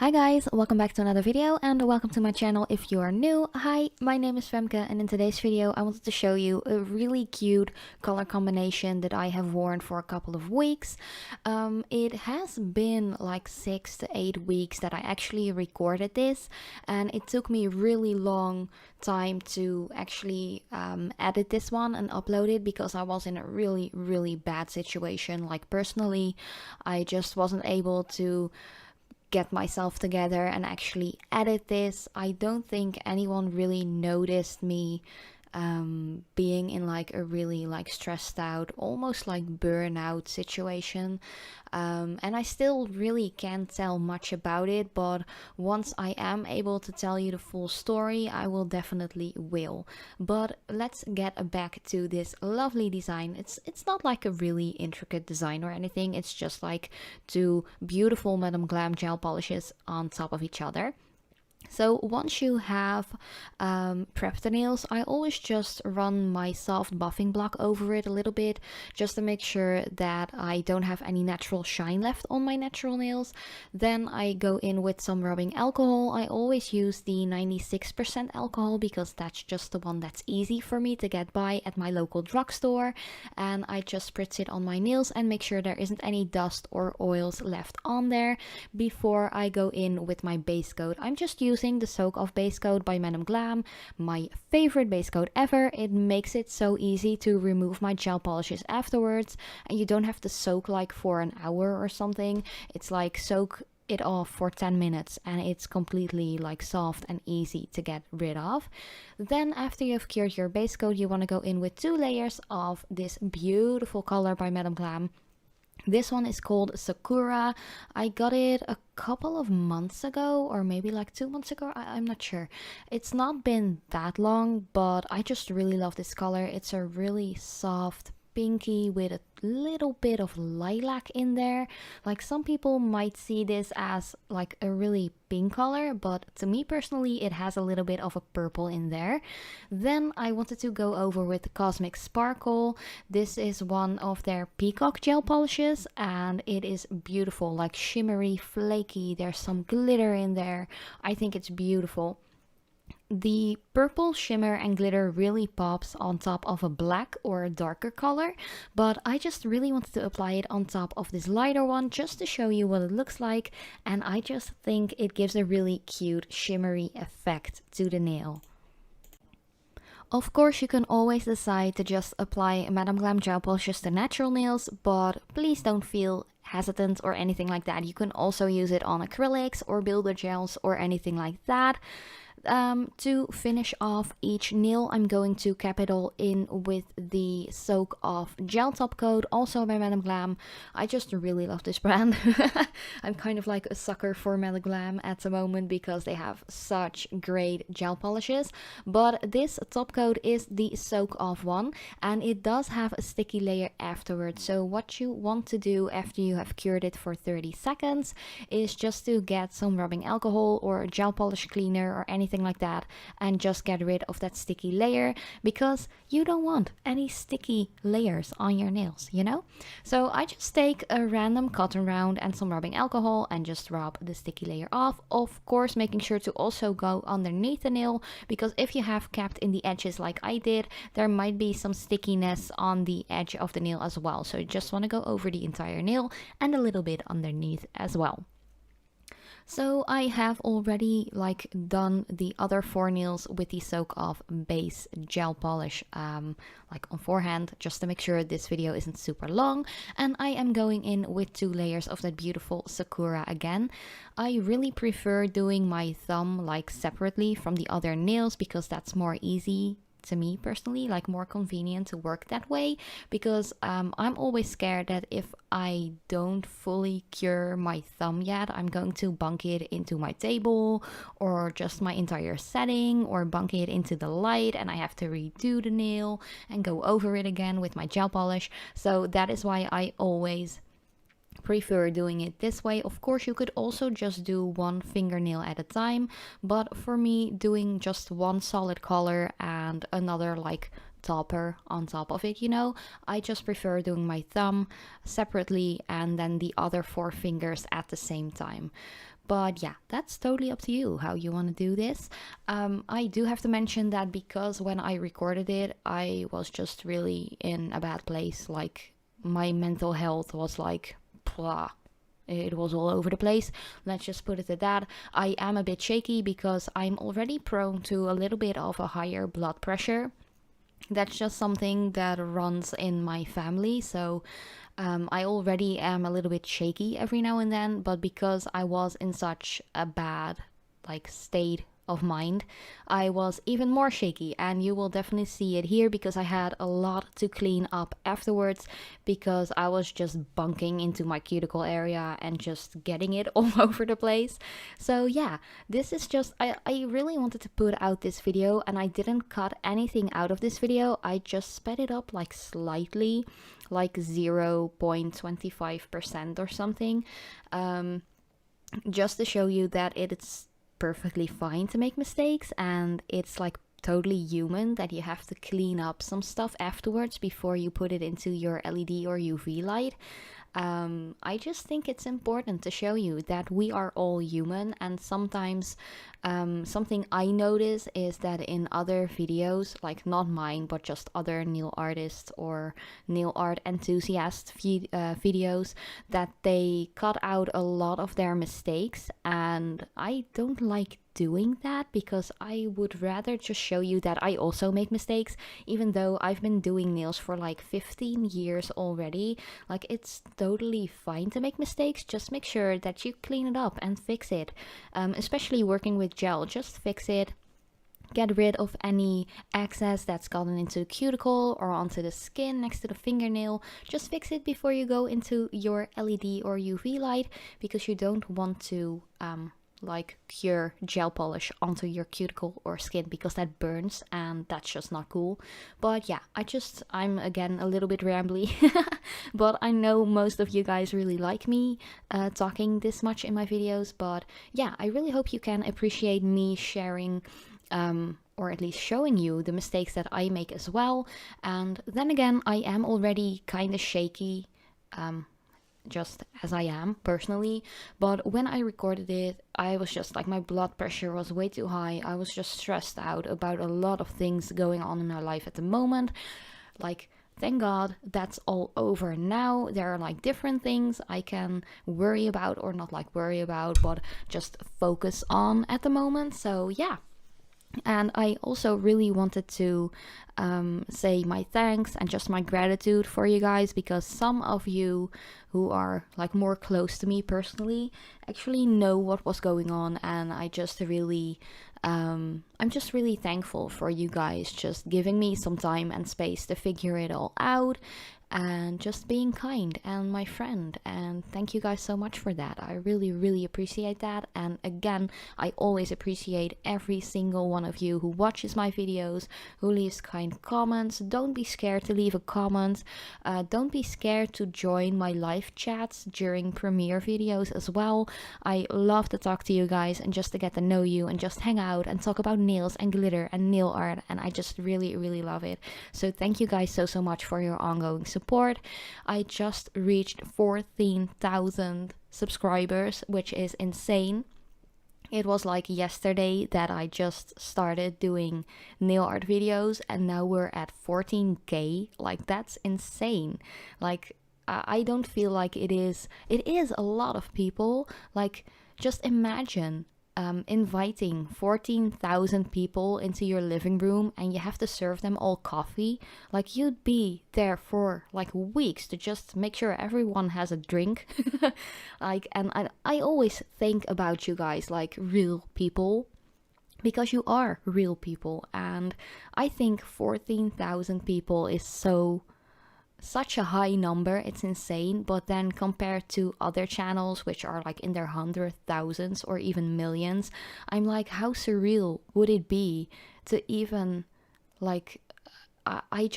Hi guys, welcome back to another video and welcome to my channel if you are new. Hi, my name is Femke and in today's video I wanted to show you a really cute color combination that I have worn for a couple of weeks. It has been like 6 to 8 weeks that I actually recorded this, and it took me really long time to actually edit this one and upload it because I was in a really bad situation. Like personally, I just wasn't able to get myself together and actually edit this. I don't think anyone really noticed me being in like a really like stressed out, almost like burnout situation, and I still really can't tell much about it, but once I am able to tell you the full story I will definitely will. But let's get back to this lovely design. It's not like a really intricate design or anything, it's just like two beautiful Madame Glam gel polishes on top of each other. So once you have prepped the nails, I always just run my soft buffing block over it a little bit, just to make sure that I don't have any natural shine left on my natural nails. Then I go in with some rubbing alcohol. I always use the 96% alcohol because that's just the one that's easy for me to get by at my local drugstore. And I just spritz it on my nails and make sure there isn't any dust or oils left on there before I go in with my base coat. I'm just using the Soak Off base coat by Madame Glam, my favorite base coat ever. It makes it so easy to remove my gel polishes afterwards, and you don't have to soak like for an hour or something. It's like soak it off for 10 minutes and it's completely like soft and easy to get rid of. Then after you've cured your base coat, you want to go in with 2 layers of this beautiful color by Madame Glam. This one is called Sakura. I got it a couple of months ago, or maybe like 2 months ago, I'm not sure. It's not been that long, but I just really love this color. It's a really soft pinky with a little bit of lilac in there. Like some people might see this as like a really pink color, but to me personally it has a little bit of a purple in there. Then I wanted to go over with Cosmic Sparkle. This is one of their peacock gel polishes and it is beautiful, like shimmery, flaky. There's some glitter in there. I think it's beautiful. The purple shimmer and glitter really pops on top of a black or a darker color, but I just really wanted to apply it on top of this lighter one just to show you what it looks like, and I just think it gives a really cute shimmery effect to the nail. Of course, you can always decide to just apply Madame Glam gel polishes to natural nails, but please don't feel hesitant or anything like that. You can also use it on acrylics or builder gels or anything like that. To finish off each nail, I'm going to cap it all in with the Soak Off gel top coat, also by Madame Glam. I just really love this brand. I'm kind of like a sucker for Madame Glam at the moment because they have such great gel polishes. But this top coat is the Soak Off one, and it does have a sticky layer afterwards. So what you want to do after you have cured it for 30 seconds is just to get some rubbing alcohol or a gel polish cleaner or anything like that and just get rid of that sticky layer, because you don't want any sticky layers on your nails, you know? So I just take a random cotton round and some rubbing alcohol and just rub the sticky layer off. Of course, making sure to also go underneath the nail, because if you have capped in the edges like I did, there might be some stickiness on the edge of the nail as well. So you just want to go over the entire nail and a little bit underneath as well. So I have already like done the other 4 nails with the Soak Off base gel polish like on forehand, just to make sure this video isn't super long, and I am going in with 2 layers of that beautiful Sakura again. I really prefer doing my thumb like separately from the other nails because that's more easy to me personally, like more convenient to work that way, because I'm always scared that if I don't fully cure my thumb yet, I'm going to bunk it into my table or just my entire setting, or bunk it into the light and I have to redo the nail and go over it again with my gel polish. So that is why I always prefer doing it this way. Of course, you could also just do one fingernail at a time, but for me, doing just one solid color and another like topper on top of it, you know, I just prefer doing my thumb separately and then the other 4 fingers at the same time. But yeah, that's totally up to you how you want to do this. I do have to mention that because when I recorded it, I was just really in a bad place. Like, my mental health was like, blah. It was all over the place. Let's just put it at that. I am a bit shaky because I'm already prone to a little bit of a higher blood pressure. That's just something that runs in my family. So I already am a little bit shaky every now and then, but because I was in such a bad state of mind, I was even more shaky, and you will definitely see it here because I had a lot to clean up afterwards because I was just bunking into my cuticle area and just getting it all over the place. So yeah, this is just, I really wanted to put out this video, and I didn't cut anything out of this video. I just sped it up like slightly, like 0.25% or something, just to show you that it's perfectly fine to make mistakes, and it's like totally human that you have to clean up some stuff afterwards before you put it into your LED or UV light. I just think it's important to show you that we are all human, and sometimes something I notice is that in other videos, like not mine, but just other nail artists or nail art enthusiast videos, that they cut out a lot of their mistakes, and I don't like doing that because I would rather just show you that I also make mistakes, even though I've been doing nails for like 15 years already. Like, it's totally fine to make mistakes, just make sure that you clean it up and fix it. Especially working with gel, just fix it. Get rid of any excess that's gotten into the cuticle or onto the skin next to the fingernail. Just fix it before you go into your LED or UV light, because you don't want to cure gel polish onto your cuticle or skin, because that burns and that's just not cool. But yeah, I'm again a little bit rambly, but I know most of you guys really like me talking this much in my videos. But yeah, I really hope you can appreciate me sharing or at least showing you the mistakes that I make as well. And then again, I am already kind of shaky, just as I am personally, but when I recorded it, I was just like, my blood pressure was way too high. I was just stressed out about a lot of things going on in my life at the moment. Like, thank God that's all over now. There are like different things I can worry about, or not like worry about, but just focus on at the moment. So yeah. And I also really wanted to say my thanks and just my gratitude for you guys, because some of you who are like more close to me personally actually know what was going on, and I just really I'm just really thankful for you guys just giving me some time and space to figure it all out, and just being kind and my friend. And thank you guys so much for that. I really appreciate that. And again, I always appreciate every single one of you who watches my videos, who leaves kind comments. Don't be scared to leave a comment. Don't be scared to join my live chats during premiere videos as well. I love to talk to you guys and just to get to know you and just hang out and talk about nails and glitter and nail art, and I just really love it. So thank you guys so much for your ongoing support. I just reached 14,000 subscribers, which is insane. It was like yesterday that I just started doing nail art videos, and now we're at 14k. Like, that's insane. Like, I don't feel like it is a lot of people. Like, just imagine inviting 14,000 people into your living room, and you have to serve them all coffee. Like, you'd be there for like weeks to just make sure everyone has a drink. And I always think about you guys like real people, because you are real people, and I think 14,000 people is such a high number. It's insane. But then compared to other channels which are like in their hundred thousands or even millions, I'm like, how surreal would it be to even like I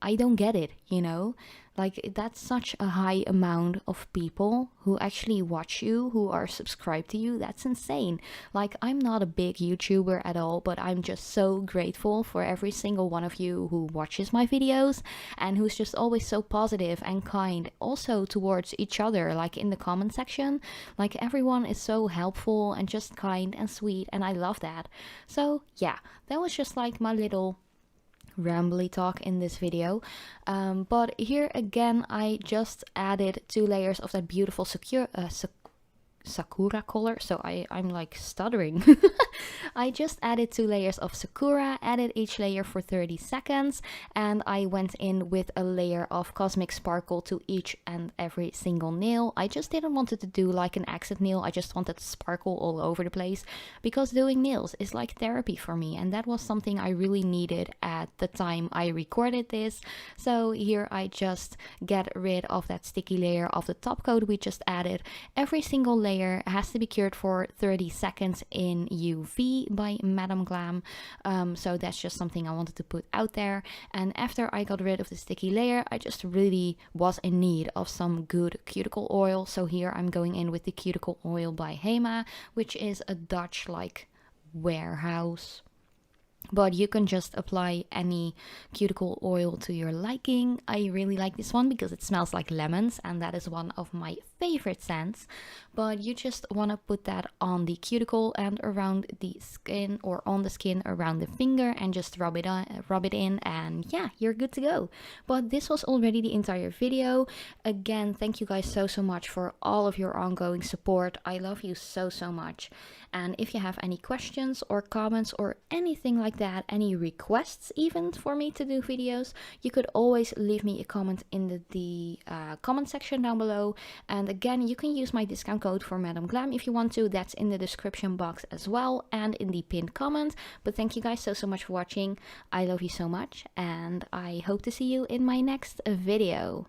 I don't get it, you know? Like, that's such a high amount of people who actually watch you, who are subscribed to you. That's insane. Like, I'm not a big YouTuber at all, but I'm just so grateful for every single one of you who watches my videos and who's just always so positive and kind, also towards each other, like in the comment section. Like, everyone is so helpful and just kind and sweet, and I love that. So yeah, that was just like my little rambly talk in this video, but here again I just added 2 layers of that beautiful sakura color. So I'm like stuttering. I just added 2 layers of sakura, added each layer for 30 seconds, and I went in with a layer of cosmic sparkle to each and every single nail. I just didn't want it to do like an accent nail. I just wanted sparkle all over the place, because doing nails is like therapy for me, and that was something I really needed at the time I recorded this. So here I just get rid of that sticky layer of the top coat we just added. Every single layer has to be cured for 30 seconds in UV by Glam. So that's just something I wanted to put out there. And after I got rid of the sticky layer, I just really was in need of some good cuticle oil. So here I'm going in with the cuticle oil by Hema, which is a Dutch like warehouse. But you can just apply any cuticle oil to your liking. I really like this one because it smells like lemons, and that is one of my favorite scents. But you just want to put that on the cuticle and around the skin, or on the skin around the finger, and just rub it in, and yeah, you're good to go. But this was already the entire video. Again, thank you guys so much for all of your ongoing support. I love you so much. And if you have any questions or comments or anything like that, any requests even for me to do videos, you could always leave me a comment in the comment section down below. And again, you can use my discount code for Madam Glam if you want to. That's in the description box as well, and in the pinned comment. But thank you guys so much for watching. I love you so much, and I hope to see you in my next video.